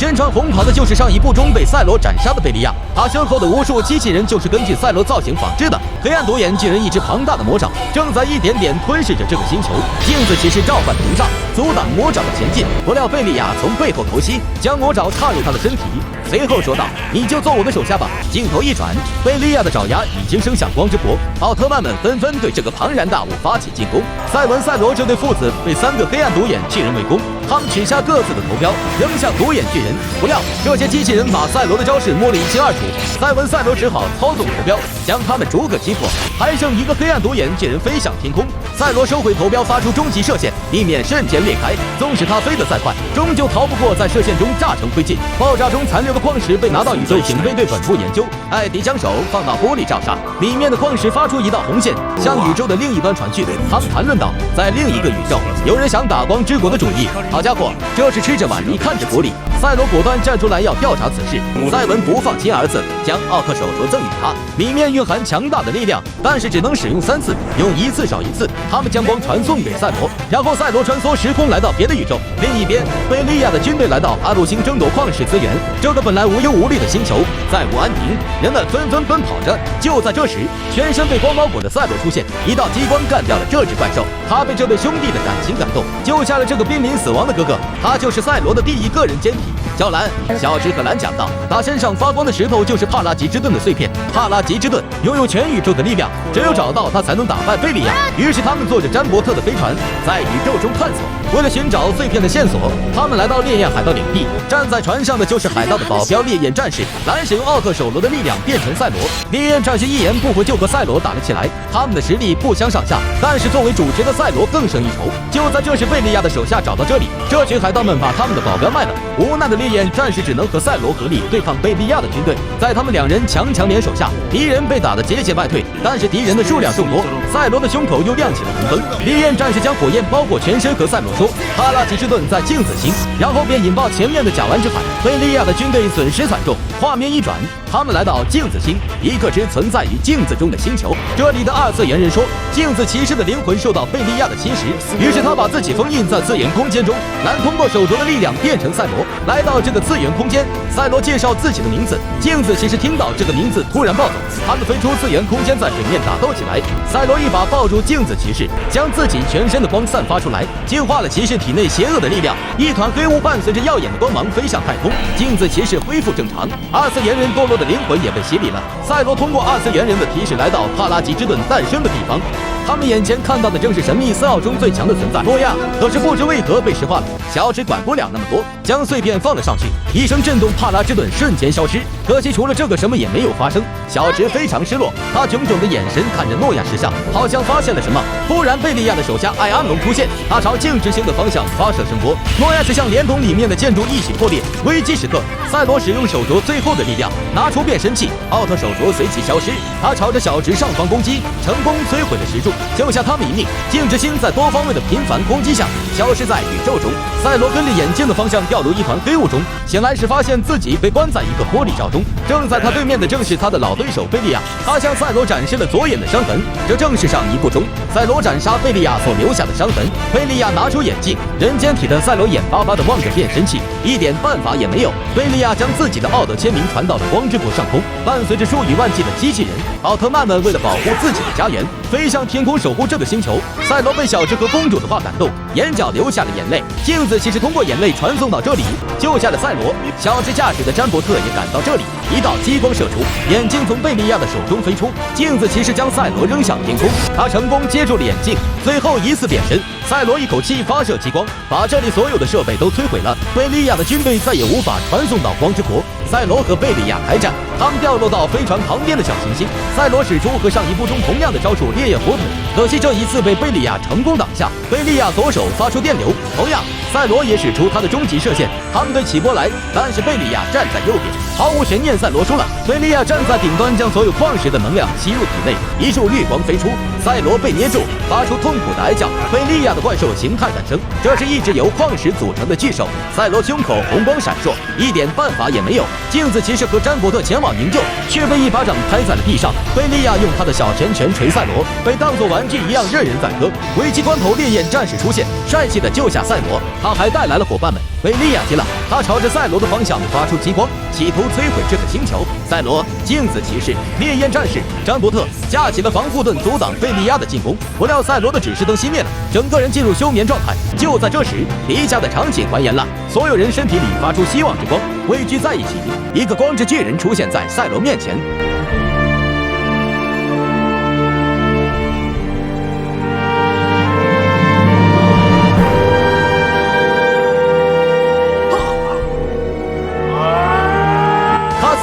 身穿红袍的就是上一部中被赛罗斩杀的贝利亚，他身后的无数机器人就是根据赛罗造型仿制的。黑暗独眼巨人一只庞大的魔爪正在一点点吞噬着这个星球。镜子骑士召唤屏障，阻挡魔爪的前进。不料贝利亚从背后偷袭，将魔爪插入他的身体。随后说道：“你就做我的手下吧。”镜头一转，贝利亚的爪牙已经伸向光之国，奥特曼们纷纷对这个庞然大物发起进攻。赛文、赛罗这对父子被3个黑暗独眼巨人围攻，他们取下各自的头标，扔向独眼巨人。不料这些机器人把赛罗的招式摸得一清二楚，赛文、赛罗只好操纵头标，将他们逐个击破。还剩一个黑暗独眼巨人飞向天空，赛罗收回头标，发出终极射线，地面瞬间裂开。纵使他飞得再快，终究逃不过在射线中炸成灰烬。爆炸中残留的矿石被拿到宇宙警备队本部研究，艾迪将手放到玻璃罩上，里面的矿石发出一道红线，向宇宙的另一端传去。他们谈论到，在另一个宇宙，有人想打光之国的主意。好家伙，这是吃着碗泥看着锅里。赛罗果断站出来要调查此事。赛文不放亲儿子，将奥特手镯赠予他，里面蕴含强大的力量，但是只能使用3次，用一次少一次。他们将光传送给赛罗，然后赛罗穿梭时空来到别的宇宙。另一边，贝利亚的军队来到阿鲁星争夺矿石资源。这个本来无忧无虑的星球再无安宁，人们纷纷奔跑着。就在这时，全身被光包裹的赛罗出现，一道激光干掉了这只怪兽。他被这对兄弟的感情感动，救下了这个濒临死亡的哥哥。他就是赛罗的第一个人奸体。小兰、小直和兰讲道，他身上发光的石头就是帕拉吉之盾的碎片。帕拉吉之盾拥有全宇宙的力量，只有找到它才能打败贝利亚。于是他们坐着詹伯特的飞船，在宇宙中探索。为了寻找碎片的线索，他们来到烈焰海盗领地。站在船上的就是海盗的保镖烈焰战士。兰使用奥特手镯的力量变成赛罗，烈焰战士一言不合就和赛罗打了起来。他们的实力不相上下，但是作为主角的赛罗更胜一筹。就在这时，贝利亚的手下找到这里，这群海盗们把他们的保镖卖了。无奈的烈焰战士只能和赛罗合力对抗贝利亚的军队。在他们2人强联手下，敌人被打得节节败退，但是敌人的数量众多，赛罗的胸口又亮起了红灯。烈焰战士将火焰包裹全身，和赛罗说：“帕拉吉之盾在镜子星。”然后便引爆前面的甲烷之海。贝利亚的军队损失惨重。画面一转，他们来到镜子星，一个只存在于镜子中的星球。这里的2次元人说，镜子骑士的灵魂受到贝利亚的侵蚀，于是他把自己封印在次元空间中。兰通过手镯的力量变成赛罗，来到这个次元空间。赛罗介绍自己的名字，镜子骑士听到这个名字突然暴走，他们飞出次元空间，在水面打斗起来。赛罗一把抱住镜子骑士，将自己全身的光散发出来，净化了骑士体内邪恶的力量。一团黑雾伴随着耀眼的光芒飞向太空，镜子骑士恢复正常。2次元人堕落的灵魂也被洗礼了。赛罗通过2次元人的提示来到帕拉吉之盾诞生的地方。他们眼前看到的正是神秘4奥中最强的存在诺亚，可是不知为何被石化了。小指管不了那么多，将碎片放了上去，一声震动，帕拉之盾瞬间消失。可惜除了这个什么也没有发生。小直非常失落，他炯炯的眼神看着诺亚石像，好像发现了什么。突然贝利亚的手下艾安龙出现，他朝镜之星的方向发射声波，诺亚石像连同里面的建筑一起破裂。危机时刻，赛罗使用手镯最后的力量，拿出变身器，奥特手镯随即消失。他朝着小直上方攻击，成功摧毁了石柱，救下他们一命。镜之星在多方位的频繁攻击下消失在宇宙中。赛罗跟着眼镜的方向掉入一团黑雾中，醒来时发现自己被关在一个玻璃罩中。正在他对面的正是他的老对手贝利亚，他向赛罗展示了左眼的伤痕，这正是上一部中赛罗斩杀贝利亚所留下的伤痕。贝利亚拿出眼镜，人间体的赛罗眼巴巴地望着变身器，一点办法也没有。贝利亚将自己的奥德签名传到了光之国上空，伴随着数以万计的机器人，奥特曼们为了保护自己的家园，飞向天空守护这个星球。赛罗被小智和公主的话感动，眼角流下了眼泪。镜子骑士通过眼泪传送到这里，救下了赛罗。小智驾驶的詹伯特也赶到这里，一道激光射出，眼镜从贝利亚的手中飞出。镜子骑士将赛罗扔向天空，他成功接住了眼镜，最后一次变身。赛罗一口气发射激光，把这里所有的设备都摧毁了。贝利亚的军队再也无法传送到光之国。赛罗和贝利亚开战，他们掉落到飞船旁边的小行星。赛罗使出和上一部中同样的招数烈焰火腿，可惜这一次被贝利亚成功挡下。贝利亚左手发出电流，同样赛罗也使出他的终极射线，他们队起波来，但是贝利亚站在右边。毫无悬念，赛罗输了。贝利亚站在顶端，将所有矿石的能量吸入体内，一束绿光飞出，赛罗被捏住，发出痛苦的哀叫。贝利亚的怪兽形态诞生，这是一只由矿石组成的巨兽。赛罗胸口红光闪烁，一点办法也没有。镜子骑士和詹伯特前往营救，却被一巴掌拍在了地上。贝利亚用他的小拳拳捶赛罗，被当作玩具一样任人宰割。危机关头，烈焰战士出现，帅气的救下赛罗。他还带来了伙伴们。贝利亚急了，他朝着赛罗的方向发出激光，企图摧毁这个星球。赛罗、镜子骑士、烈焰战士、詹伯特架起了防护盾，阻挡贝利亚的进攻。不料赛罗的指示灯熄灭了，整个人进入休眠状态。就在这时，迪迦的场景还原了，所有人身体里发出希望之光，汇聚在一起。一个光之巨人出现在赛罗面前。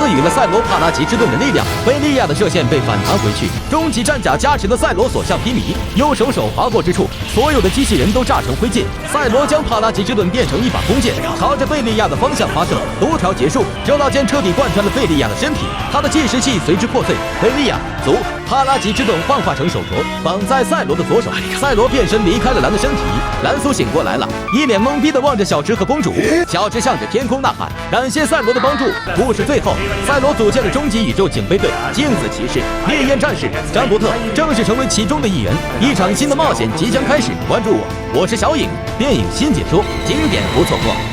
赐予了赛罗帕拉吉之盾的力量，贝利亚的射线被反弹回去，终极战甲加持的赛罗所向披靡，右手划过之处，所有的机器人都炸成灰烬。赛罗将帕拉吉之盾变成一把弓箭，朝着贝利亚的方向发射，读条结束，这道箭彻底贯穿了贝利亚的身体，他的计时器随之破碎。贝利亚足帕拉吉之盾幻化成手镯，绑在赛罗的左手，赛罗变身离开了蓝的身体。蓝苏醒过来了，一脸懵逼的望着小池和公主，小池向着天空呐喊，感谢赛罗的帮助。故事最后，赛罗组建了终极宇宙警备队，镜子骑士、烈焰战士、詹伯特正式成为其中的一员。一场新的冒险即将开始，关注我，我是小影，电影新解说，经典不错过。